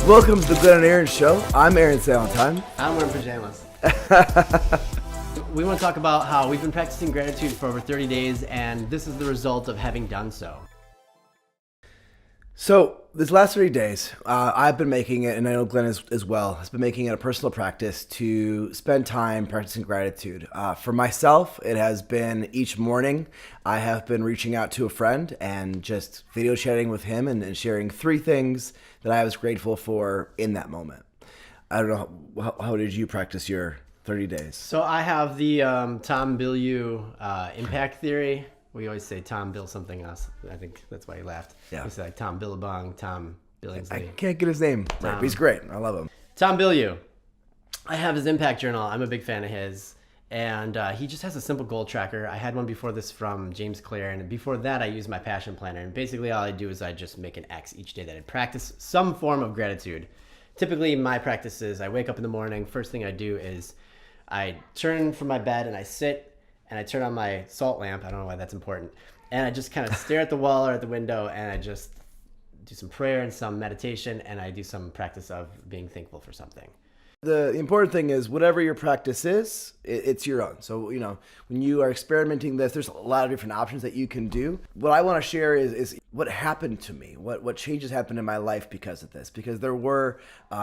Welcome to the Glenn and Aaron Show. I'm Aaron Salentine. I'm wearing pajamas. We want to talk about how we've been practicing gratitude for over 30 days, and this is the result of having done so. So, this last 30 days, I've been making it, and I know Glenn as well, has been making it a personal practice to spend time practicing gratitude. For myself, it has been each morning, I have been reaching out to a friend and just video chatting with him and sharing 3 things that I was grateful for in that moment. I don't know, how did you practice your 30 days? So I have the Tom Bilyeu impact theory. We always say Tom Bill something else. I think that's why he laughed. Yeah. We say like Tom Billabong, Tom Billingsley. I can't get his name right, but he's great. I love him. Tom Bilyeu. I have his impact journal. I'm a big fan of his. And he just has a simple goal tracker. I had one before this from James Clear. And before that, I used my passion planner. And basically all I do is I just make an X each day that I practice some form of gratitude. Typically, my practice is I wake up in the morning. First thing I do is I turn from my bed and I sit and I turn on my salt lamp. I don't know why that's important. And I just kind of stare at the wall or at the window and I just do some prayer and some meditation and I do some practice of being thankful for something. The important thing is whatever your practice is, it's your own. So, when you are experimenting this, there's a lot of different options that you can do. What I want to share is what happened to me, what changes happened in my life because of this, because there were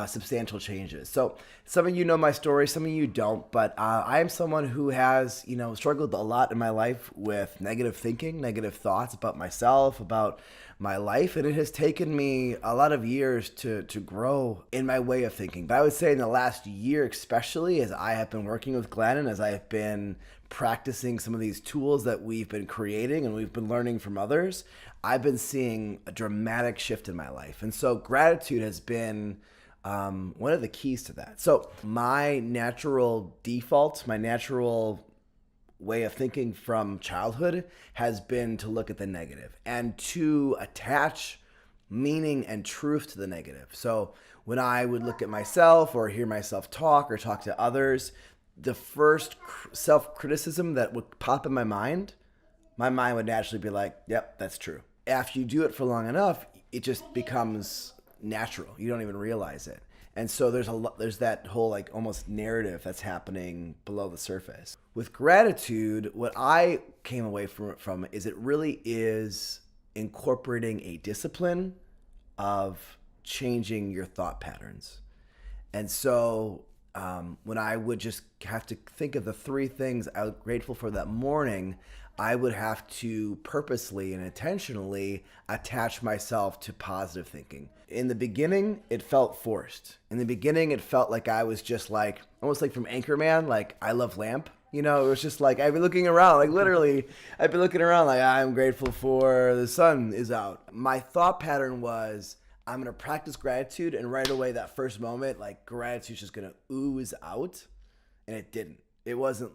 substantial changes. So some of you know my story, some of you don't, but I am someone who has, struggled a lot in my life with negative thinking, negative thoughts about myself, about my life, and it has taken me a lot of years to grow in my way of thinking. But I would say in the last year especially, as I have been working with Glenn and as I have been practicing some of these tools that we've been creating and we've been learning from others, I've been seeing a dramatic shift in my life. And so gratitude has been one of the keys to that. So my natural default, my natural way of thinking from childhood has been to look at the negative and to attach meaning and truth to the negative. So when I would look at myself or hear myself talk or talk to others, the first self-criticism that would pop in my mind would naturally be like, yep, that's true. After you do it for long enough, it just becomes natural. You don't even realize it. And so there's that whole almost narrative that's happening below the surface. With gratitude, what I came away from is it really is incorporating a discipline of changing your thought patterns. And so when I would just have to think of the 3 things I was grateful for that morning, I would have to purposely and intentionally attach myself to positive thinking. In the beginning, it felt forced. In the beginning, it felt like I was just almost like from Anchorman, I love lamp. It was just I'd be looking around, literally, I'd be looking around I'm grateful for the sun is out. My thought pattern was, I'm going to practice gratitude, and right away, that first moment, gratitude's just going to ooze out, and it didn't. I wasn't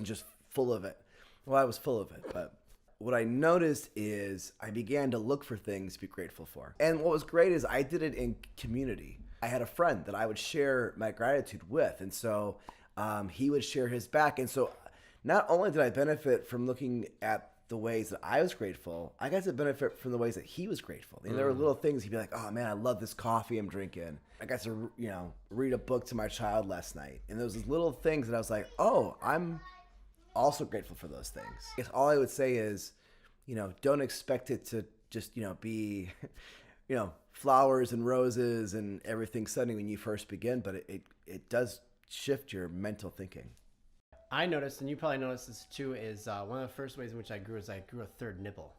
just full of it. Well, I was full of it, but what I noticed is I began to look for things to be grateful for. And what was great is I did it in community. I had a friend that I would share my gratitude with, and so he would share his back. And so not only did I benefit from looking at the ways that I was grateful, I got to benefit from the ways that he was grateful. And there were little things he'd be like, oh man, I love this coffee I'm drinking. I got to, read a book to my child last night. And there was these little things that I was like, oh, I'm also grateful for those things. I guess all I would say is, don't expect it to just, be, flowers and roses and everything sunny when you first begin, but it does shift your mental thinking. I noticed, and you probably noticed this too, is one of the first ways in which I grew is I grew a 3rd nipple.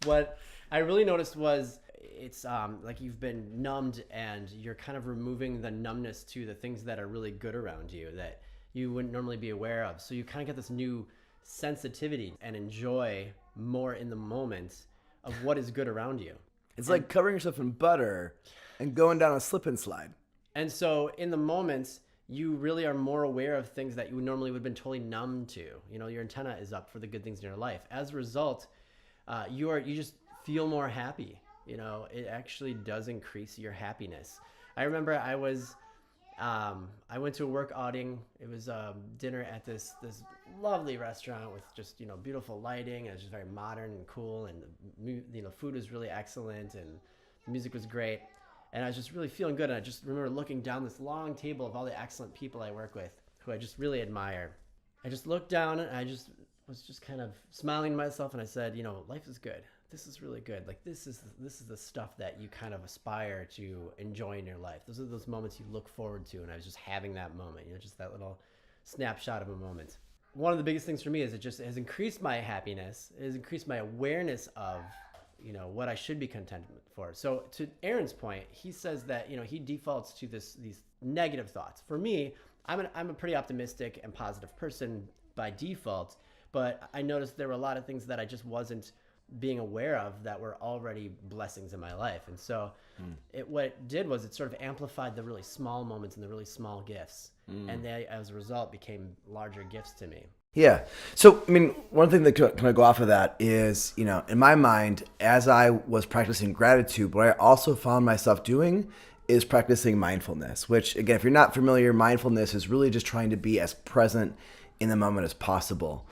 What I really noticed was it's like you've been numbed and you're kind of removing the numbness to the things that are really good around you that you wouldn't normally be aware of. So you kind of get this new sensitivity and enjoy more in the moment of what is good around you. It's like covering yourself in butter and going down a slip and slide. And so in the moments, you really are more aware of things that you normally would have been totally numb to. Your antenna is up for the good things in your life. As a result, you just feel more happy. It actually does increase your happiness. I remember I went to a work outing. It was dinner at this lovely restaurant with just beautiful lighting. It was just very modern and cool, and the food was really excellent, and the music was great. And I was just really feeling good. And I just remember looking down this long table of all the excellent people I work with who I just really admire. I just looked down and I just was just kind of smiling to myself, and I said, life is good. This is really good. Like this is the stuff that you kind of aspire to enjoy in your life. Those are those moments you look forward to. And I was just having that moment, just that little snapshot of a moment. One of the biggest things for me is it just has increased my happiness. It has increased my awareness of, what I should be content for. So to Aaron's point, he says that, he defaults to these negative thoughts. For me, I'm a pretty optimistic and positive person by default, but I noticed there were a lot of things that I just wasn't being aware of that were already blessings in my life. And so what it did was it sort of amplified the really small moments and the really small gifts. And they, as a result, became larger gifts to me. Yeah. So, one thing that kind of go off of that is, in my mind, as I was practicing gratitude, what I also found myself doing is practicing mindfulness, which, again, if you're not familiar, mindfulness is really just trying to be as present in the moment as possible.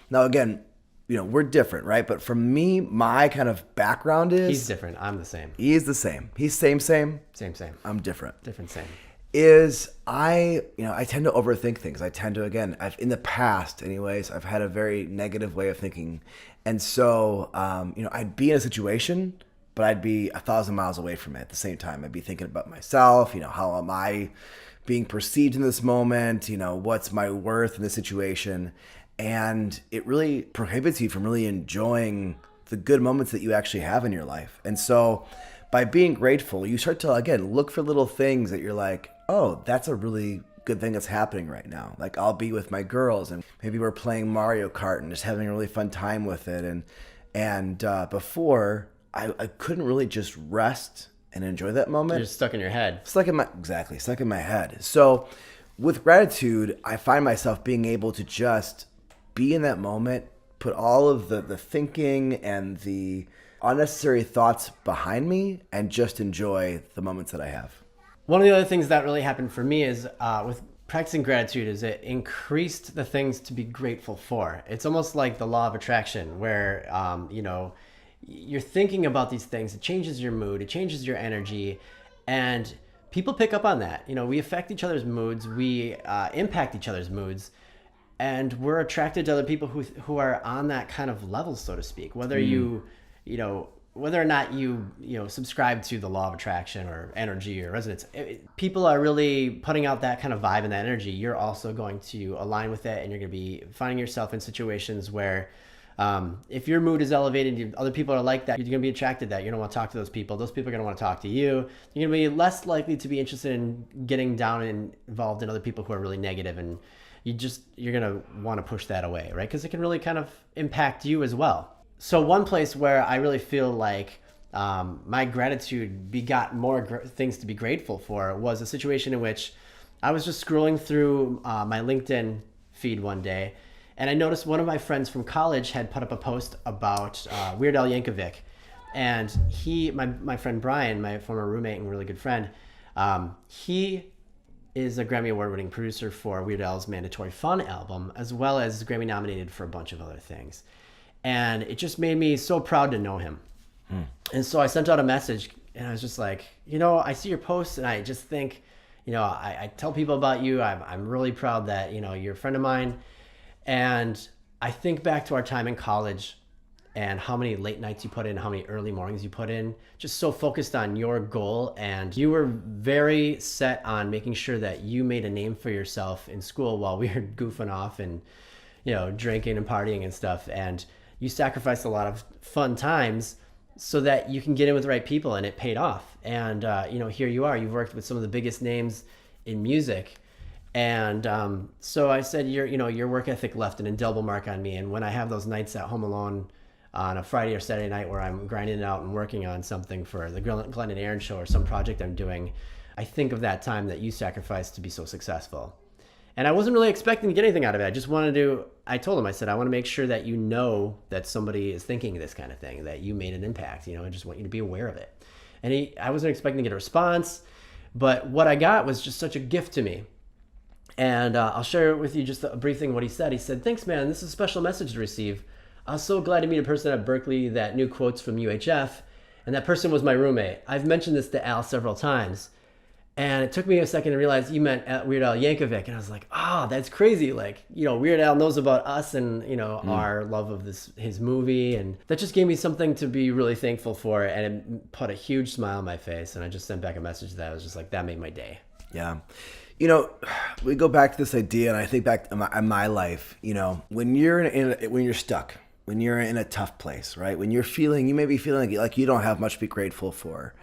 Now, again, we're different, right? But for me, my kind of background is... He's different. I'm the same. He's the same. He's same. Same. I'm different. Different, same. I tend to overthink things. I tend to, in the past anyways, I've had a very negative way of thinking. And so, I'd be in a situation, but I'd be 1,000 miles away from it at the same time. I'd be thinking about myself, how am I being perceived in this moment? What's my worth in this situation? And it really prohibits you from really enjoying the good moments that you actually have in your life. And so by being grateful, you start to, again, look for little things that you're like, oh, that's a really good thing that's happening right now. Like I'll be with my girls and maybe we're playing Mario Kart and just having a really fun time with it. And before I couldn't really just rest and enjoy that moment. You're just stuck in your head. Stuck in my head. So with gratitude, I find myself being able to just be in that moment, put all of the thinking and the unnecessary thoughts behind me and just enjoy the moments that I have. One of the other things that really happened for me is with practicing gratitude is it increased the things to be grateful for. It's almost like the law of attraction where, you're thinking about these things. It changes your mood. It changes your energy. And people pick up on that. We affect each other's moods. We impact each other's moods. And we're attracted to other people who are on that kind of level, so to speak. Whether whether or not you subscribe to the law of attraction or energy or resonance, people are really putting out that kind of vibe and that energy. You're also going to align with it, and you're going to be finding yourself in situations where if your mood is elevated, other people are like that, you're going to be attracted to that. You're going to want to talk to those people. Those people are going to want to talk to you. You're going to be less likely to be interested in getting down and involved in other people who are really negative, and you're going to want to push that away, right? Because it can really kind of impact you as well. So one place where I really feel like my gratitude begot more things to be grateful for was a situation in which I was just scrolling through my LinkedIn feed one day, and I noticed one of my friends from college had put up a post about Weird Al Yankovic. And my friend Brian, my former roommate and really good friend, he is a Grammy Award-winning producer for Weird Al's Mandatory Fun album, as well as Grammy nominated for a bunch of other things. And it just made me so proud to know him. And so I sent out a message, and I was just like, I see your posts, and I just think, I tell people about you. I'm really proud that, you're a friend of mine. And I think back to our time in college and how many late nights you put in, how many early mornings you put in, just so focused on your goal. And you were very set on making sure that you made a name for yourself in school while we were goofing off and, drinking and partying and stuff. And you sacrificed a lot of fun times so that you can get in with the right people, and it paid off. And, here you are, you've worked with some of the biggest names in music. And so I said, your work ethic left an indelible mark on me. And when I have those nights at home alone on a Friday or Saturday night where I'm grinding it out and working on something for the Glenn and Aaron show or some project I'm doing, I think of that time that you sacrificed to be so successful. And I wasn't really expecting to get anything out of it. I told him, I said, I want to make sure that that somebody is thinking this kind of thing, that you made an impact. I just want you to be aware of it. And I wasn't expecting to get a response, but what I got was just such a gift to me. And I'll share with you just a brief thing what he said. He said, "Thanks, man. This is a special message to receive. I was so glad to meet a person at Berkeley that knew quotes from UHF And that person was my roommate. I've mentioned this to Al several times. And it took me a second to realize you meant Weird Al Yankovic. And I was like, oh, that's crazy. Like, Weird Al knows about us and, our love of his movie. And that just gave me something to be really thankful for. And it put a huge smile on my face. And I just sent back a message that I was just like, that made my day. Yeah. We go back to this idea, and I think back in my life, when you're stuck, when you're in a tough place, right? When you may be feeling like you don't have much to be grateful for,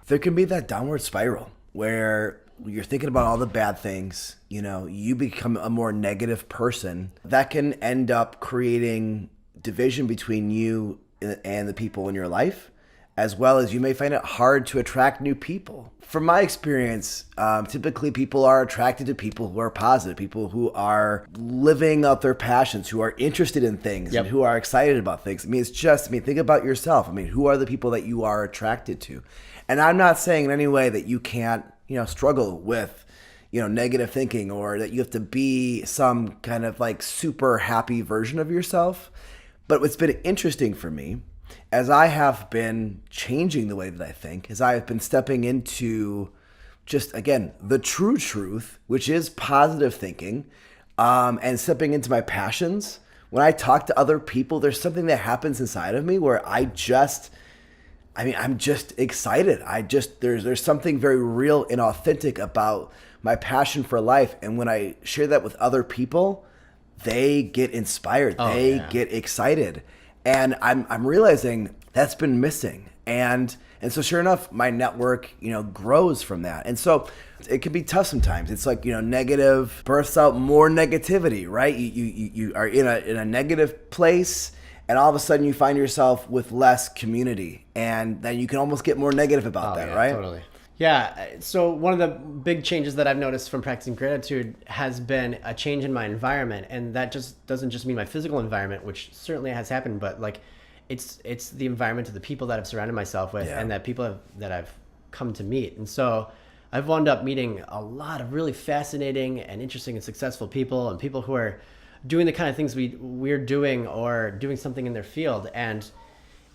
there can be that downward spiral where you're thinking about all the bad things, you become a more negative person. That can end up creating division between you and the people in your life, as well as you may find it hard to attract new people. From my experience, typically people are attracted to people who are positive, people who are living out their passions, who are interested in things, and who are excited about things. Think about yourself. Who are the people that you are attracted to? And I'm not saying in any way that you can't, struggle with, negative thinking, or that you have to be some kind of like super happy version of yourself. But what's been interesting for me, as I have been changing the way that I think, as I have been stepping into just, again, the true truth, which is positive thinking, and stepping into my passions, when I talk to other people, there's something that happens inside of me where I'm just excited. There's something very real and authentic about my passion for life. And when I share that with other people, they get inspired. They get excited. And I'm realizing that's been missing. And so sure enough, my network, grows from that. And so it can be tough sometimes. It's like, negative births out more negativity, right? You are in a negative place, and all of a sudden you find yourself with less community. And then you can almost get more negative about that, right? Totally. Yeah. So one of the big changes that I've noticed from practicing gratitude has been a change in my environment. And that just doesn't just mean my physical environment, which certainly has happened, but like it's the environment of the people that I've surrounded myself with and that people that I've come to meet. And so I've wound up meeting a lot of really fascinating and interesting and successful people, and people who are doing the kind of things we're doing, or doing something in their field. And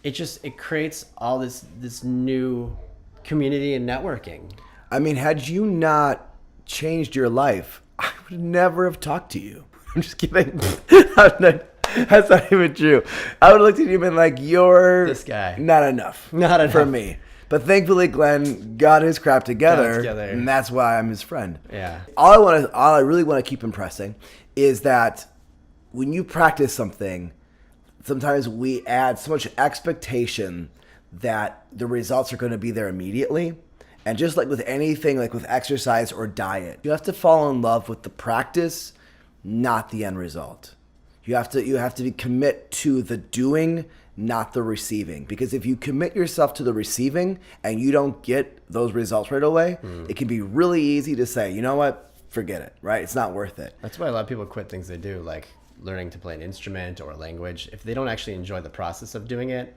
it creates all this new community and networking. Had you not changed your life, I would never have talked to you. I'm just kidding. That's not even true. I would have looked at you and been like, you're this guy. Not enough for me. But thankfully, Glenn got his crap together, and that's why I'm his friend. Yeah. All I really want to keep impressing is that when you practice something, sometimes we add so much expectation that the results are going to be there immediately. And just like with anything, like with exercise or diet, you have to fall in love with the practice, not the end result. You have to commit to the doing, not the receiving. Because if you commit yourself to the receiving and you don't get those results right away, it can be really easy to say, you know what, forget it, right? It's not worth it. That's why a lot of people quit things they do, like learning to play an instrument or a language. If they don't actually enjoy the process of doing it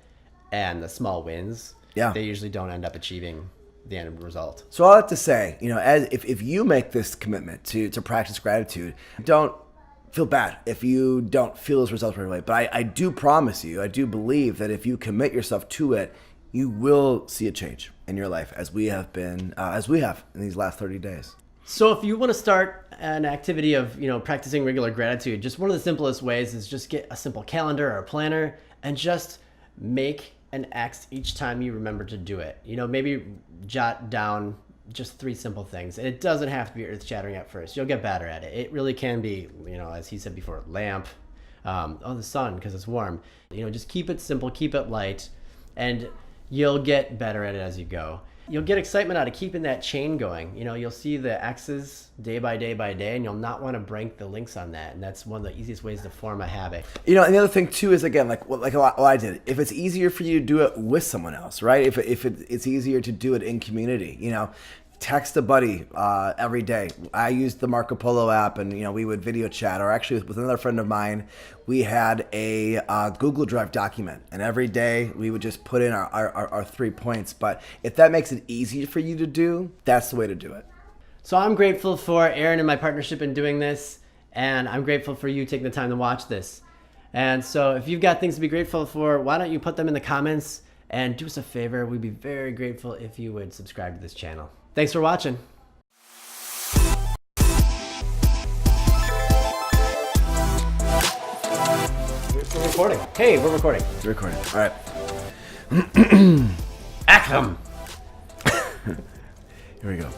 and the small wins, they usually don't end up achieving the end result. So all I have to say, if you make this commitment to practice gratitude, don't feel bad if you don't feel those results right away. But I do promise you, I do believe that if you commit yourself to it, you will see a change in your life, as we have in these last 30 days. So if you want to start an activity of, practicing regular gratitude, just one of the simplest ways is just get a simple calendar or a planner and just make an X each time you remember to do it. Maybe jot down just 3 simple things. And it doesn't have to be earth-shattering at first. You'll get better at it. It really can be, as he said before, lamp, the sun because it's warm. Just keep it simple, keep it light, and you'll get better at it as you go. You'll get excitement out of keeping that chain going. You'll see the X's day by day by day, and you'll not want to break the links on that. And that's one of the easiest ways to form a habit. And the other thing too is, again, like what I did. If it's easier for you to do it with someone else, right? If it's easier to do it in community, text a buddy every day. I used the Marco Polo app, and we would video chat. Or actually, with another friend of mine, we had a Google Drive document, and every day we would just put in our 3 points. But if that makes it easy for you to do, that's the way to do it. So I'm grateful for Aaron and my partnership in doing this, and I'm grateful for you taking the time to watch this. And so if you've got things to be grateful for, why don't you put them in the comments And do us a favor, we'd be very grateful if you would subscribe to this channel. Thanks for watching. We're recording. Hey, we're recording. It's recording. All right. Ahem. Here we go.